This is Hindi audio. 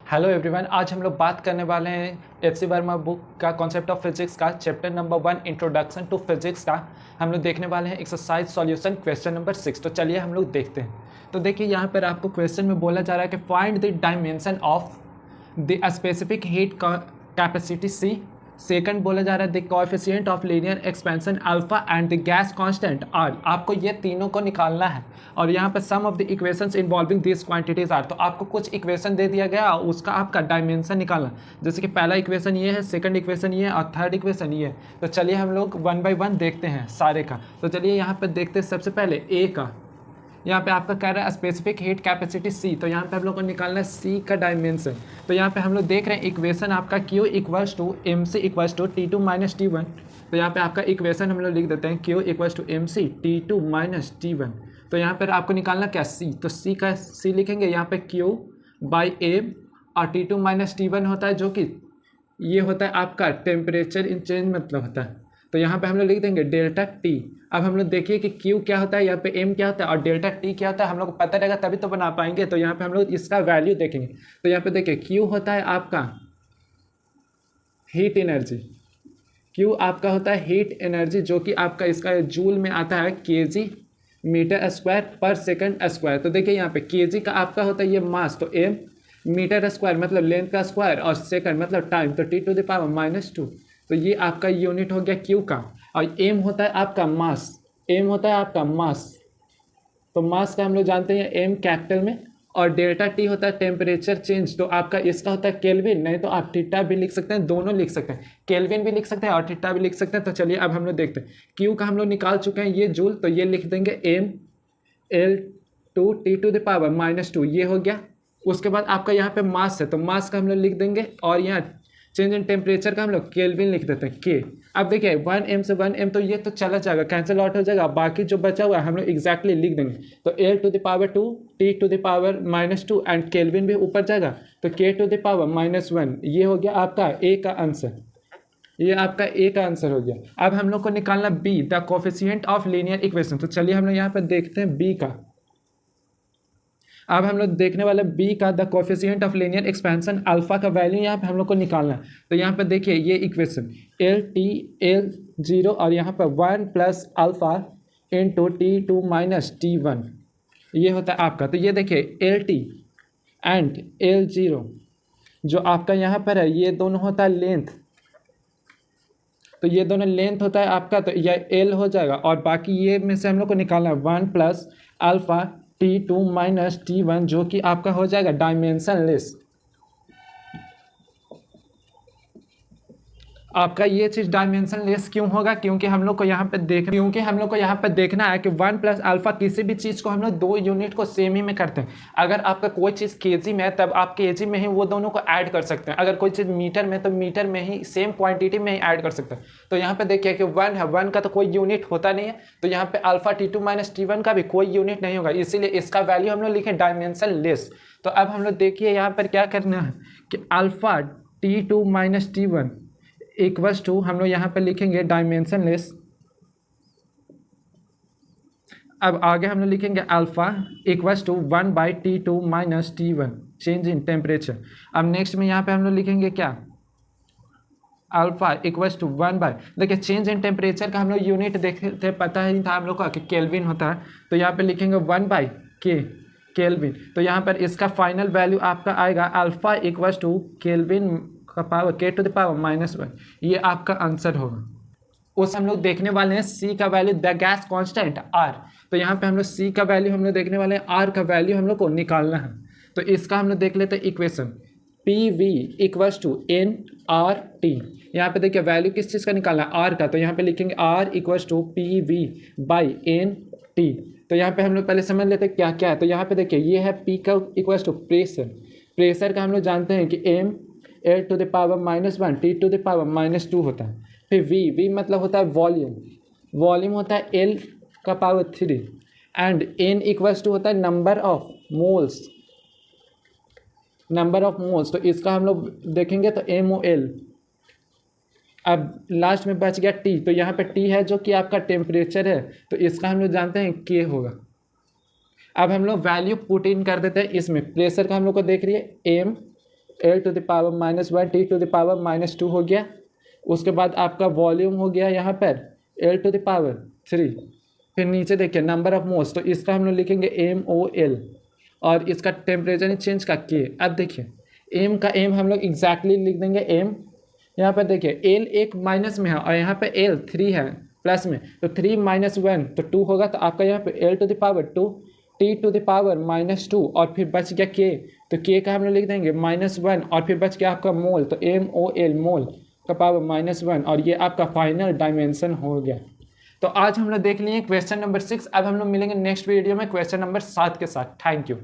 हेलो एवरीवन, आज हम लोग बात करने वाले हैं एफ सी वर्मा बुक का कॉन्सेप्ट ऑफ फिजिक्स का chapter number 1 introduction to physics का। हम लोग देखने वाले हैं एक्सरसाइज सॉल्यूशन क्वेश्चन नंबर 6। तो चलिए हम लोग देखते हैं। तो देखिए यहाँ पर आपको क्वेश्चन में बोला जा रहा है कि find the dimension of the specific heat capacity C. Second बोला जा रहा है the coefficient of linear expansion alpha and the gas constant R. आपको ये तीनों को निकालना है और यहाँ पर some of the equations involving this quantities are. तो आपको कुछ इक्वेशन दे दिया गया, उसका आपका डायमेंशन निकालना। जैसे कि पहला इक्वेशन ये है, सेकंड इक्वेशन ये है और थर्ड इक्वेशन ये है। तो चलिए हम लोग वन बाई वन देखते हैं सारे का। तो चलिए यहाँ पर देखते हैं सबसे पहले ए का। यहाँ पे आपका कह रहा है स्पेसिफिक हीट कैपेसिटी सी। तो यहाँ पे हम लोग को निकालना है सी का डायमेंशन। तो यहाँ पे हम लोग देख रहे हैं इक्वेशन आपका Q equals to M C equals to T two minus T one. तो यहाँ पे आपका इक्वेशन हम लोग लिख देते हैं Q equals to M C T two minus T one. तो यहाँ पर आपको निकालना क्या सी। तो सी का सी लिखेंगे यहाँ पे Q बाई एम और T two minus T one होता है, जो कि ये होता है आपका टेम्परेचर इन चेंज मतलब होता है। तो यहाँ पे हम लोग लिख देंगे डेल्टा टी। अब हम लोग देखिए कि Q क्या होता है, यहाँ पे M क्या होता है और डेल्टा टी क्या होता है, हम लोग को पता रहेगा तभी तो बना पाएंगे। तो यहाँ पे हम लोग इसका वैल्यू देखेंगे। तो यहाँ पे देखिए Q होता है आपका हीट एनर्जी। Q आपका होता है हीट एनर्जी, जो कि आपका इसका जूल में आता है kg मीटर स्क्वायर पर सेकंड स्क्वायर। तो देखिए यहाँ पे kg का आपका होता है ये मास, तो m मीटर स्क्वायर मतलब लेंथ का स्क्वायर और सेकंड मतलब टाइम, तो t टू द पावर -2। तो ये आपका यूनिट हो गया Q का। और m होता है आपका मास, m होता है आपका मास। तो मास का हम लोग जानते हैं m कैपिटल में। और डेल्टा टी होता है टेम्परेचर चेंज। तो आपका इसका होता है केल्विन, नहीं तो आप थीटा भी लिख सकते हैं, दोनों लिख सकते हैं, केल्विन भी लिख सकते हैं और थीटा भी लिख सकते हैं। तो चलिए अब हम लोग देखते हैं। Q का हम लोग निकाल चुके हैं ये जूल, तो ये लिख देंगे m L two T to the power -2, ये हो गया। उसके बाद आपका यहाँ पे मास है, तो मास का हम लोग लिख देंगे और यहाँ चेंज इन टेम्परेचर का हम लोग केल्विन लिख देते हैं के। अब देखिए 1m से 1m तो ये तो चला जाएगा, कैंसिल आउट हो जाएगा। बाकी जो बचा हुआ है हम लोग एग्जैक्टली लिख देंगे। तो L to the power 2 T to the power -2 and kelvin भी ऊपर जाएगा, तो K टू द पावर -1। ये हो गया आपका ए का आंसर। ये आपका ए का आंसर हो गया। अब हम लोग को निकालना B, the coefficient of linear equation. तो चलिए हम लोग यहाँ पर देखते हैं बी का। अब हम लोग देखने वाले बी का the coefficient of linear expansion alpha का वैल्यू यहाँ पे हम लोग को निकालना है। तो यहाँ पे देखिए ये equation L T L zero और यहाँ पर 1 plus alpha into T two minus T one, ये होता है आपका। तो ये देखिए L T and L zero जो आपका यहाँ पर है, ये दोनों होता है लेंथ। तो ये दोनों लेंथ होता है आपका, तो यह एल हो जाएगा। और बाकी ये में से हम लोग को निकालना है 1 plus alpha T2 minus T1, जो कि आपका हो जाएगा डायमेंशन लेस। आपका ये चीज़ डायमेंशन लेस क्यों होगा? क्योंकि हम लोग को यहाँ पे देखना है कि 1 प्लस अल्फा किसी भी चीज़ को हम लोग दो यूनिट को सेम ही में करते हैं। अगर आपका कोई चीज़ केजी में है तब आप केजी में ही वो दोनों को ऐड कर सकते हैं। अगर कोई चीज़ मीटर में तो मीटर में ही सेम क्वांटिटी में ही ऐड कर सकते हैं। तो यहाँ पे देखिए कि 1 है, 1 का तो कोई यूनिट होता नहीं है, तो यहाँ पे अल्फा T2 माइनस T1 का भी कोई यूनिट नहीं होगा, इसीलिए इसका वैल्यू हम लोग लिखें डायमेंशन लेस। तो अब हम लोग देखिए यहाँ पर क्या करना है कि alpha T2 minus T1 equals to हम लोग यहाँ पे लिखेंगे डायमेंशन लेस। अब आगे हम लोग लिखेंगे alpha equals to 1 by T2 minus T1 change in temperature. अब नेक्स्ट में यहाँ पे हम लोग लिखेंगे क्या, अल्फा इक्वल्स टू 1 बाई, देखिए चेंज इन टेम्परेचर का हम लोग यूनिट देखते थे, पता ही था हम लोग को कि केल्विन होता है। तो यहाँ पे लिखेंगे 1 बाई के केल्विन। तो यहाँ पर इसका फाइनल वैल्यू आपका आएगा अल्फा इक्वल्स टू केल्विन का power K to the power -1। ये आपका आंसर होगा। उस हम लोग देखने वाले हैं सी का value the gas constant R. तो यहाँ पे हम लोग सी का वैल्यू हम लोग देखने वाले हैं, आर का वैल्यू हम लोग को निकालना है। तो इसका हम लोग देख लेते हैं equation P V equals to N R T. यहाँ पे देखिए वैल्यू किस चीज़ का निकालना है, आर का। तो यहाँ पे लिखेंगे R equals to P V by N T. तो यहाँ पे हम लोग पहले समझ लेते हैं क्या क्या है। तो यहाँ पे देखिए ये है पी का इक्वल्स टू प्रेशर। प्रेशर का हम लोग जानते हैं कि M L to the power -1 T to the power -2 होता है। फिर V मतलब होता है वॉल्यूम, वॉल्यूम होता है L का power 3 and N equals to होता है number of moles, number of moles. तो इसका हम लोग देखेंगे तो MOL। अब लास्ट में बच गया T, तो यहाँ पे T है जो कि आपका टेम्परेचर है, तो इसका हम लोग जानते हैं K होगा। अब हम लोग वैल्यू पुट इन कर देते हैं इसमें। प्रेशर का हम लोग को देख रही है M L to the power -1 T to the power -2 हो गया। उसके बाद आपका वॉल्यूम हो गया यहाँ पर L टू द पावर 3। फिर नीचे देखिए नंबर ऑफ मोल्स, तो इसका हम लोग लिखेंगे MOL और इसका टेम्परेचर चेंज का K। अब देखिए एम का एम हम लोग एग्जैक्टली लिख देंगे एम। यहाँ पर देखिए एल एक माइनस में है और यहाँ पे एल 3 है प्लस में, तो 3 - 1 तो 2 होगा। तो आपका यहाँ पे L to the power 2 T to the power -2 और फिर बच गया K, तो K का हम लोग लिख देंगे -1 और फिर बच गया आपका मोल, तो MOL मोल का पावर -1 और ये आपका फाइनल डायमेंशन हो गया। तो आज हम लोग देख लिए क्वेश्चन नंबर 6। अब हम लोग मिलेंगे नेक्स्ट वीडियो में क्वेश्चन नंबर 7 के साथ। Thank you.